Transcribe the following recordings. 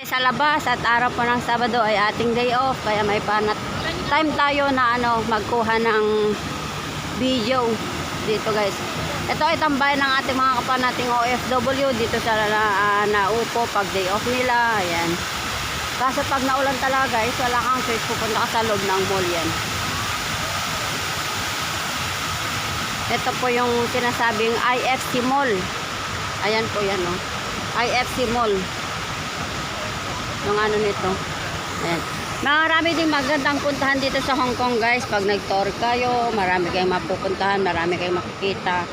Sa labas at araw po ng Sabado ay ating day off, kaya may time tayo na magkuha ng video dito guys. Ito ay tambay ng ating mga kapwa nating OFW dito sa naupo pag day off nila. Ayan. Kaso pag naulan talaga guys, wala kang choice, pupunta ka sa loob ng mall yan. Ito po yung sinasabing IFC Mall. Ayan po yan IFC Mall. Yung ano nito. Ayan. Marami ding magandang puntahan dito sa Hong Kong guys. Pag nag-tour kayo, marami kayong mapupuntahan, marami kayong makikita.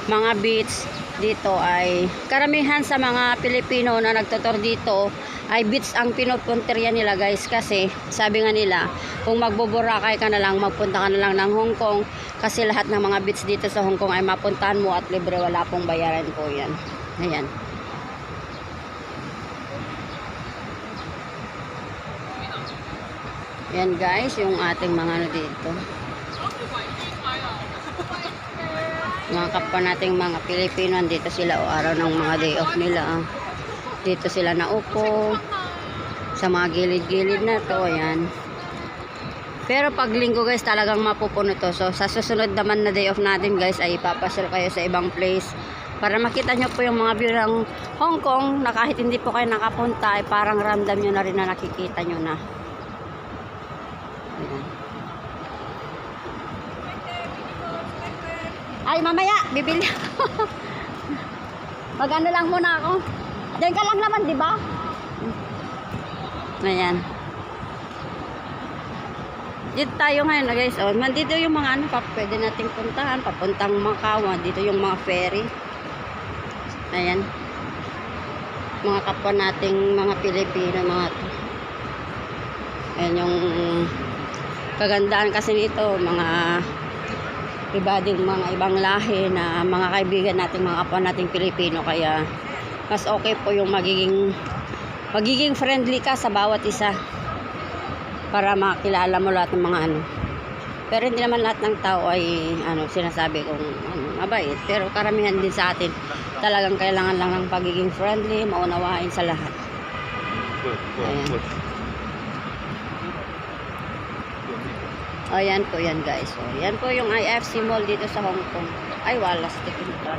Mga beach dito ay karamihan sa mga Pilipino na nagtutur dito ay beach ang pinupuntirya nila guys. Kasi sabi nga nila, kung magbuburakay ka na lang, magpunta ka na lang ng Hong Kong. Kasi lahat ng mga beach dito sa Hong Kong ay mapuntahan mo at libre, wala pong bayaran po yan. Ayan. Yan guys, yung ating mga dito. Mga kapwa nating mga Pilipino, dito sila araw ng mga day off nila. Dito sila naupo sa mga gilid-gilid na to. Ayan. Pero pag linggo guys, talagang mapupuno to. So sa susunod naman na day off natin guys, ay ipapasyal kayo sa ibang place para makita nyo po yung mga view ng Hong Kong na kahit hindi po kayo nakapunta, ay parang ramdam nyo na rin na nakikita nyo na. Ay, mamaya, bibili. Mag-ano lang muna ako. Diyan ka lang naman, di ba? Ayan. Dito tayo ngayon, guys. Oh, dito yung mga pwede nating puntahan. Papuntang Macau. Dito yung mga ferry. Ayan. Mga kapwa nating mga Pilipino, mga ayan yung kagandaan kasi nito, mga mga ibang lahi na mga kaibigan nating mga kapwa nating Pilipino, kaya mas okay po yung magiging friendly ka sa bawat isa para makilala mo lahat ng mga pero hindi naman lahat ng tao ay sinasabi kong mabait, pero karamihan din sa atin talagang kailangan lang ng pagiging friendly, maunawain sa lahat. Ayan. Ayan po yan guys. So, yan po yung IFC Mall dito sa Hong Kong. Ay, wala. Stick ito.